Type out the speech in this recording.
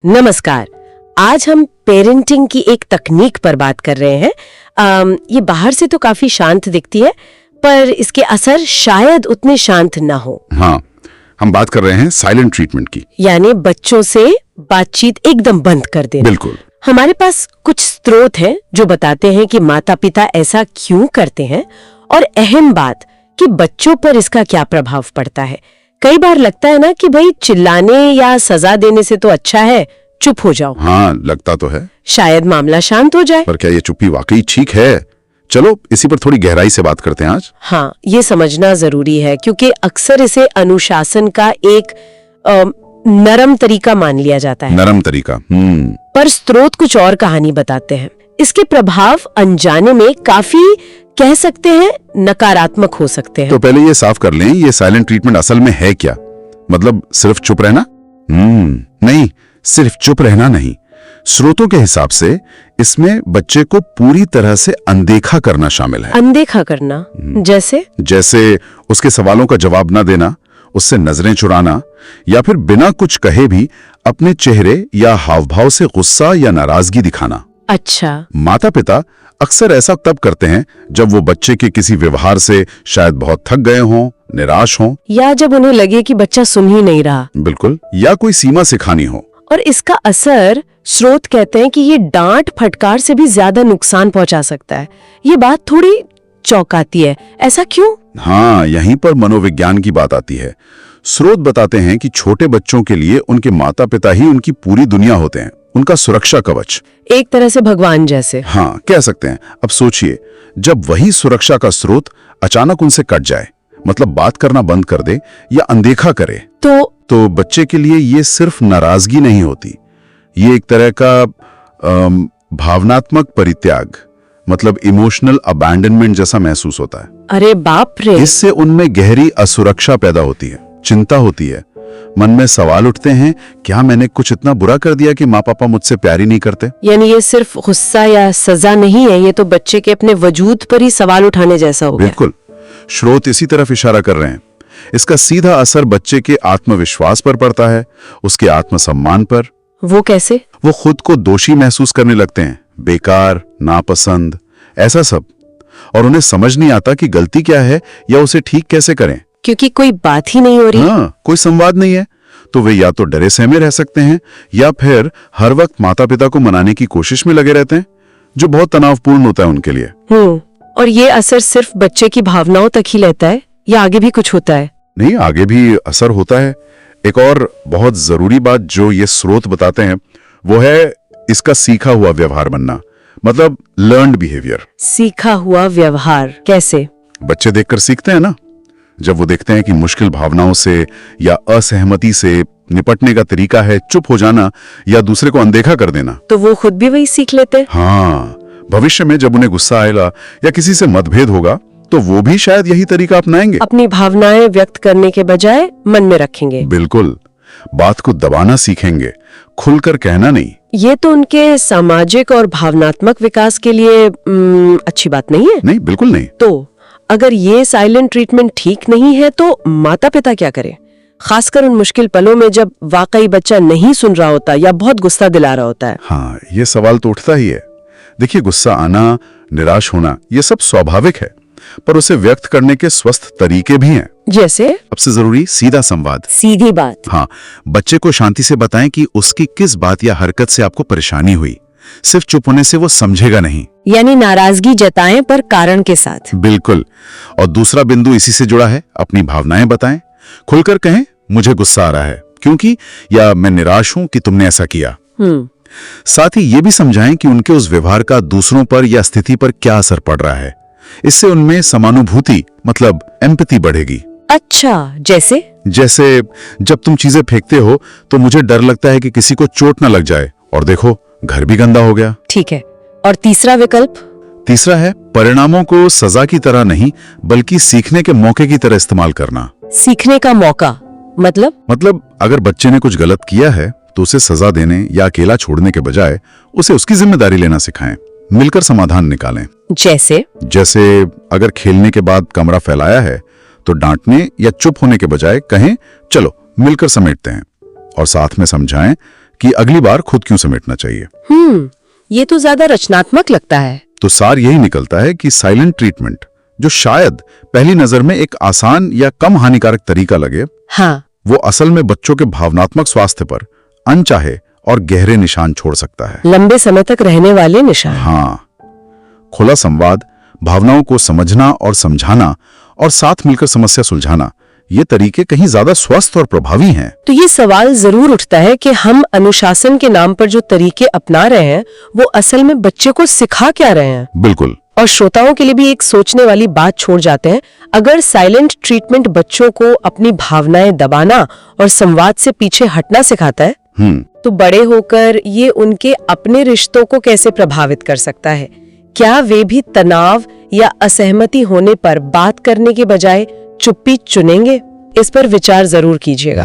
नमस्कार। आज हम पेरेंटिंग की एक तकनीक पर बात कर रहे हैं। ये बाहर से तो काफी शांत दिखती है, पर इसके असर शायद उतने शांत ना हो। हाँ, हम बात कर रहे हैं साइलेंट ट्रीटमेंट की। यानी बच्चों से बातचीत एकदम बंद कर देना। बिल्कुल। हमारे पास कुछ स्रोत हैं जो बताते हैं कि माता पिता ऐसा क्यों करते हैं, और अहम बात कि बच्चों पर इसका क्या प्रभाव पड़ता है। कई बार लगता है ना कि भाई चिल्लाने या सजा देने से तो अच्छा है चुप हो जाओ। हाँ, लगता तो है, शायद मामला शांत हो जाए। पर क्या ये चुप्पी वाकई ठीक है? चलो इसी पर थोड़ी गहराई से बात करते हैं आज। हाँ, ये समझना जरूरी है क्योंकि अक्सर इसे अनुशासन का एक नरम तरीका मान लिया जाता है। नरम तरीका। पर स्रोत कुछ और कहानी बताते हैं। इसके प्रभाव अनजाने में काफी, कह सकते हैं, नकारात्मक हो सकते हैं। तो पहले ये साफ कर लें, ये साइलेंट ट्रीटमेंट असल में है क्या? मतलब सिर्फ चुप रहना? नहीं, सिर्फ चुप रहना नहीं। स्रोतों के हिसाब से इसमें बच्चे को पूरी तरह से अनदेखा करना शामिल है। अनदेखा करना जैसे उसके सवालों का जवाब न देना, उससे नजरें चुराना, या फिर बिना कुछ कहे भी अपने चेहरे या हावभाव से गुस्सा या नाराजगी दिखाना। अच्छा। माता पिता अक्सर ऐसा तब करते हैं जब वो बच्चे के किसी व्यवहार से शायद बहुत थक गए हों, निराश हों, या जब उन्हें लगे कि बच्चा सुन ही नहीं रहा। बिल्कुल, या कोई सीमा सिखानी हो। और इसका असर, स्रोत कहते हैं कि ये डांट फटकार से भी ज्यादा नुकसान पहुंचा सकता है। ये बात थोड़ी चौंकाती है। ऐसा क्यों? हाँ, यहीं पर मनोविज्ञान की बात आती है। स्रोत बताते हैं कि छोटे बच्चों के लिए उनके माता पिता ही उनकी पूरी दुनिया होते हैं, उनका सुरक्षा कवच। एक तरह से भगवान जैसे। हाँ, कह सकते हैं। अब सोचिए, जब वही सुरक्षा का स्रोत अचानक उनसे कट जाए, मतलब बात करना बंद कर दे या अनदेखा करे, तो बच्चे के लिए ये सिर्फ नाराजगी नहीं होती, ये एक तरह का भावनात्मक परित्याग, मतलब इमोशनल अबैंडनमेंट जैसा महसूस होता है। अरे बाप रे! इससे उनमें गहरी असुरक्षा पैदा होती है, चिंता होती है, मन में सवाल उठते हैं, क्या मैंने कुछ इतना बुरा कर दिया कि माँ पापा मुझसे प्यार ही नहीं करते? यानी ये सिर्फ गुस्सा या सजा नहीं है, ये तो बच्चे के अपने वजूद पर ही सवाल उठाने जैसा हो गया। बिल्कुल, स्रोत इसी तरफ इशारा कर रहे हैं। इसका सीधा असर बच्चे के आत्मविश्वास पर पड़ता है, उसके आत्मसम्मान पर। वो कैसे? वो खुद को दोषी महसूस करने लगते हैं, बेकार, नापसंद, ऐसा सब। और उन्हें समझ नहीं आता कि गलती क्या है या उसे ठीक कैसे करें, क्योंकि कोई बात ही नहीं हो रही। हाँ, कोई संवाद नहीं है। तो वे या तो डरे सहमे रह सकते हैं, या फिर हर वक्त माता पिता को मनाने की कोशिश में लगे रहते हैं, जो बहुत तनावपूर्ण होता है उनके लिए। और ये असर सिर्फ बच्चे की भावनाओं तक ही रहता है या आगे भी कुछ होता है? नहीं, आगे भी असर होता है। एक और बहुत जरूरी बात जो ये स्रोत बताते हैं वो है इसका सीखा हुआ व्यवहार बनना, मतलब लर्न्ड बिहेवियर। सीखा हुआ व्यवहार कैसे? बच्चे देखकर सीखते हैं ना। जब वो देखते हैं कि मुश्किल भावनाओं से या असहमति से निपटने का तरीका है चुप हो जाना या दूसरे को अनदेखा कर देना, तो वो खुद भी वही सीख लेते हैं। हाँ, भविष्य में जब उन्हें गुस्सा आएगा या किसी से मतभेद होगा तो वो भी शायद यही तरीका अपनाएंगे। अपनी भावनाएं व्यक्त करने के बजाय मन में रखेंगे। बिल्कुल, बात को दबाना सीखेंगे, खुलकर कहना नहीं। ये तो उनके सामाजिक और भावनात्मक विकास के लिए अच्छी बात नहीं है। नहीं, बिल्कुल नहीं। तो अगर ये साइलेंट ट्रीटमेंट ठीक नहीं है तो माता पिता क्या करें, खासकर उन मुश्किल पलों में जब वाकई बच्चा नहीं सुन रहा होता या बहुत गुस्सा दिला रहा होता है? हाँ, ये सवाल तो उठता ही है। देखिए, गुस्सा आना, निराश होना, ये सब स्वाभाविक है, पर उसे व्यक्त करने के स्वस्थ तरीके भी हैं। जैसे? सबसे जरूरी सीधा संवाद। सीधी बात। हाँ, बच्चे को शांति से बताएं कि उसकी किस बात या हरकत से आपको परेशानी हुई। सिर्फ चुप होने से वो समझेगा नहीं। यानी नाराजगी जताएं पर कारण के साथ। बिल्कुल। और दूसरा बिंदु इसी से जुड़ा है, अपनी भावनाएं बताएं। खुलकर कहें, मुझे गुस्सा आ रहा है क्योंकि, या मैं निराश हूं कि तुमने ऐसा किया। साथ ही ये भी समझाएं कि उनके उस व्यवहार का दूसरों पर या स्थिति पर क्या असर पड़ रहा है। इससे उनमें समानुभूति, मतलब एम्पैथी बढ़ेगी। अच्छा, जैसे जब तुम चीजें फेंकते हो तो मुझे डर लगता है कि किसी को चोट न लग जाए, और देखो घर भी गंदा हो गया। ठीक है। और तीसरा विकल्प? तीसरा है परिणामों को सजा की तरह नहीं बल्कि सीखने के मौके की तरह इस्तेमाल करना। सीखने का मौका मतलब अगर बच्चे ने कुछ गलत किया है तो उसे सजा देने या अकेला छोड़ने के बजाय उसे उसकी जिम्मेदारी लेना सिखाएं, मिलकर समाधान निकालें। जैसे अगर खेलने के बाद कमरा फैलाया है तो डांटने या चुप होने के बजाय कहें, चलो मिलकर समेटते हैं, और साथ में समझाएं कि अगली बार खुद क्यों समेटना चाहिए। ये तो ज्यादा रचनात्मक लगता है। तो सार यही निकलता है कि साइलेंट ट्रीटमेंट, जो शायद पहली नजर में एक आसान या कम हानिकारक तरीका लगे, हाँ, वो असल में बच्चों के भावनात्मक स्वास्थ्य पर अनचाहे और गहरे निशान छोड़ सकता है। लंबे समय तक रहने वाले निशान। हाँ, खुला संवाद, भावनाओं को समझना और समझाना और साथ मिलकर समस्या सुलझाना, ये तरीके कहीं ज्यादा स्वस्थ और प्रभावी हैं। तो ये सवाल जरूर उठता है कि हम अनुशासन के नाम पर जो तरीके अपना रहे हैं वो असल में बच्चे को सिखा क्या रहे हैं। बिल्कुल। और श्रोताओं के लिए भी एक सोचने वाली बात छोड़ जाते हैं, अगर साइलेंट ट्रीटमेंट बच्चों को अपनी भावनाएं दबाना और संवाद से पीछे हटना सिखाता है, तो बड़े होकर ये उनके अपने रिश्तों को कैसे प्रभावित कर सकता है? क्या वे भी तनाव या असहमति होने पर बात करने के बजाय चुप्पी चुनेंगे? इस पर विचार जरूर कीजिएगा।